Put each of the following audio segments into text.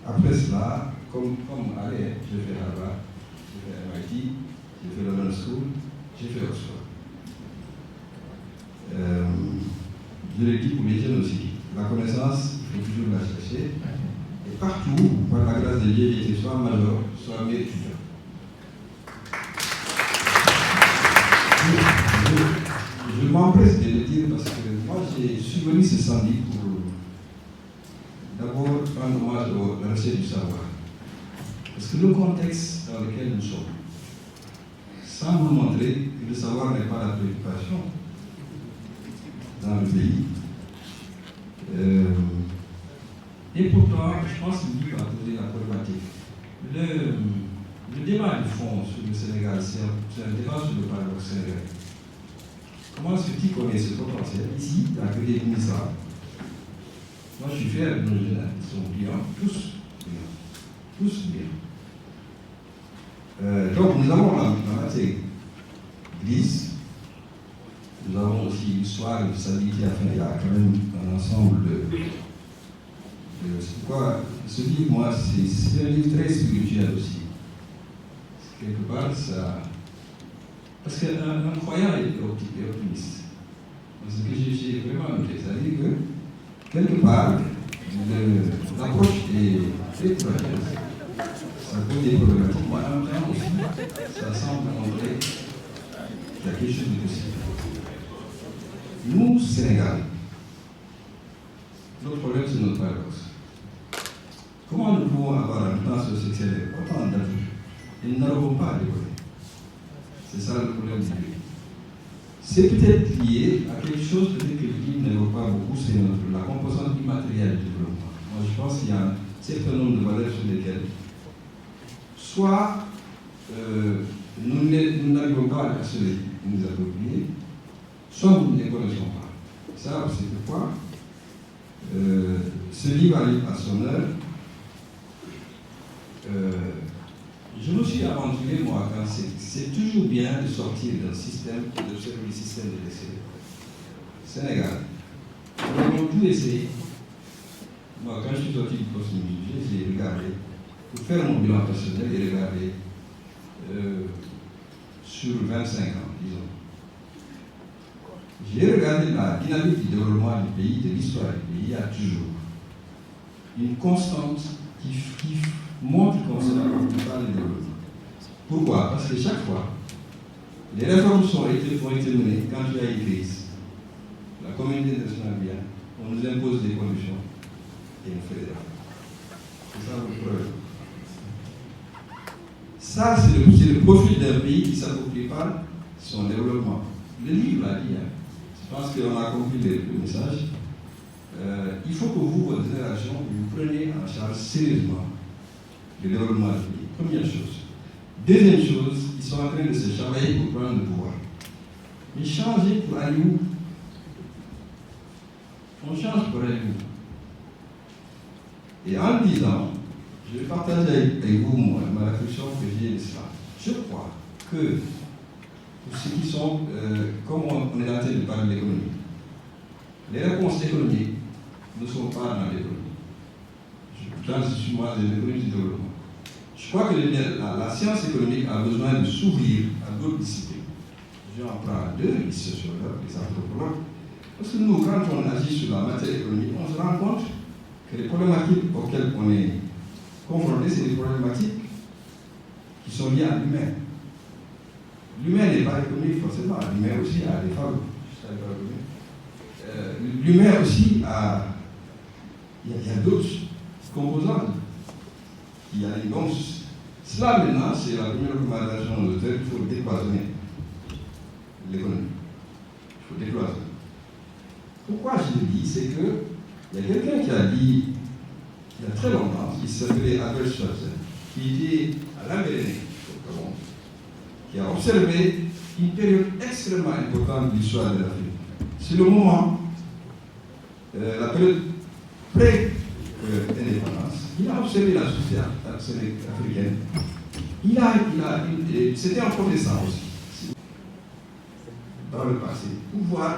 Après cela, comme allez, j'ai fait Harvard, j'ai fait MIT, j'ai fait London School, j'ai fait Oxford. Je l'ai dit pour les jeunes aussi, la connaissance, il faut toujours la chercher. Et partout, par la grâce de Dieu, j'ai été soit major, soit meilleur étudiant. Je m'empresse de le dire parce que moi j'ai subvenu ce samedi pour d'abord rendre hommage à la recherche du savoir. Parce que le contexte dans lequel nous sommes semble montrer que le savoir n'est pas la préoccupation dans le pays. Et pourtant, je pense que lui va poser la problématique. Le débat de fond sur le Sénégal, c'est un débat sur le paradoxe sénégalais. Comment est-ce que tu connais ce potentiel? Ici, il n'y a que des ministres. Moi, je suis fier de nos jeunes, ils sont brillants, tous brillants. Donc, nous avons la matière grise, nous avons aussi l'histoire de stabilité, enfin, il y a quand même un ensemble de c'est quoi, ce livre, moi, c'est un livre très spirituel aussi. Quelque part, ça. Parce qu'un croyant est optimiste. Ce que j'ai vraiment noté, c'est-à-dire que, quelque part, l'approche est très courageuse. Ça pose des problématiques, mais en même temps aussi, ça semble montrer qu'il y a quelque chose de possible. Nous, Sénégal, notre problème, c'est notre paradoxe. Comment nous pouvons avoir un plan sexuel autant d'adultes et nous n'arrivons pas à décoller? C'est ça le problème du pays. C'est peut-être lié à quelque chose peut-être que le livre n'évoque pas beaucoup, c'est la composante immatérielle du développement. Moi, je pense qu'il y a un certain nombre de valeurs sur lesquelles soit nous n'arrivons pas à se nous approprier, soit nous ne les connaissons pas. Ça, c'est pourquoi ce livre arrive à son heure. Je me suis aventuré, moi, quand c'est toujours bien de sortir d'un système, d'observer le système de l'excellence. Sénégal, nous avons tout essayé. Moi, quand je suis sorti du poste de ministre, j'ai regardé, pour faire mon bilan personnel, j'ai regardé sur 25 ans, disons. J'ai regardé la dynamique du développement du pays, de l'histoire du pays, il y a toujours une constante qui montre qu'on se rapporte pas le développement. Pourquoi? Parce que chaque fois, les réformes ont été menées quand il y a une crise. La communauté internationale vient, on nous impose des conditions et on fait des réformes. C'est ça le problème. Ça, c'est le profil d'un pays qui ne s'approprie pas son développement. Le livre l'a dit, hein. Je pense qu'on a compris le message. Il faut que vous, votre génération, vous preniez en charge sérieusement le développement du pays. Première chose. Deuxième chose, ils sont en train de se chamailler pour prendre le pouvoir. Mais changer pour aller où? On change pour aller où? Et en disant, je vais partager avec vous moi, ma réflexion que j'ai de cela. Je crois que pour ceux qui sont, comme on est en train de parler de l'économie, les réponses économiques ne sont pas dans l'économie. Je suis moi de l'économie du développement. Je crois que la science économique a besoin de s'ouvrir à d'autres disciplines. Je en prends deux, les sociologues, les anthropologues. Parce que nous, quand on agit sur la matière économique, on se rend compte que les problématiques auxquelles on est confronté, c'est des problématiques qui sont liées à l'humain. L'humain n'est pas économique forcément, l'humain aussi a des fables. L'humain aussi a. Il y a d'autres composantes. Donc, cela maintenant, c'est la première recommandation de l'auteur, il faut décloisonner l'économie. Il faut décloisonner. Pourquoi je le dis? C'est que il y a quelqu'un qui a dit, il y a très longtemps, qui s'appelait Albert Schweitzer, qui était à l'Amérique, qui a observé une période extrêmement importante de l'histoire de l'Afrique. C'est le moment, la période pré-indépendance. Il a observé la société africaine. C'était un protestant aussi, dans le passé, pour voir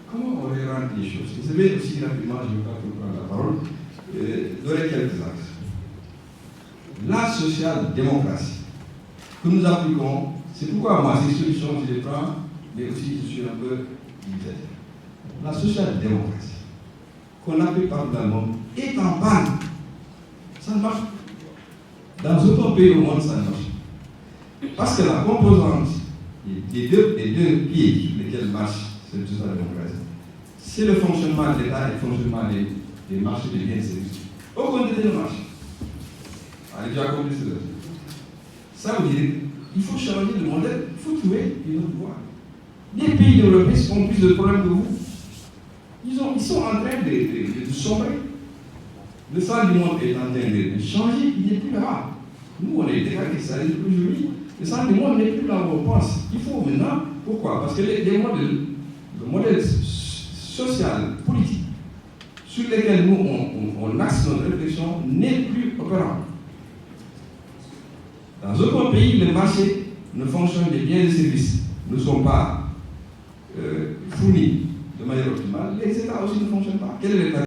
comment on réoriente les choses. Vous savez aussi rapidement, je ne vais pas vous prendre la parole, donner quelques axes. la social-démocratie que nous appliquons. C'est pourquoi moi, ces solutions, je les prends, mais aussi je suis un peu dubitatif. La social-démocratie, qu'on appelle partout dans le monde, est en panne. Ça ne marche pas. Dans aucun pays au monde, ça ne marche pas. Parce que la composante des deux pieds sur lesquels marche cette social-démocratie, c'est le fonctionnement de l'État et le fonctionnement des marchés des biens et services. Aucun des deux ne marche. Allez, j'ai accompli cela. Ça veut dire qu'il faut changer de modèle, il faut trouver une autre voie. Les pays développés ont plus de problèmes que vous. Ils sont en train de sombrer. Le sang du monde est en train de changer, il n'est plus là. Nous, on est décalés, ça n'est plus joli. Le sang du monde n'est plus là où on pense. Il faut maintenant, pourquoi? Parce que le modèle social, politique, sur lesquels nous, on axe notre réflexion, n'est plus opérant. Dans aucun pays, le marché ne fonctionne, les biens et services ne sont pas fournis de manière optimale. Les États aussi ne fonctionnent pas. Quel est l'état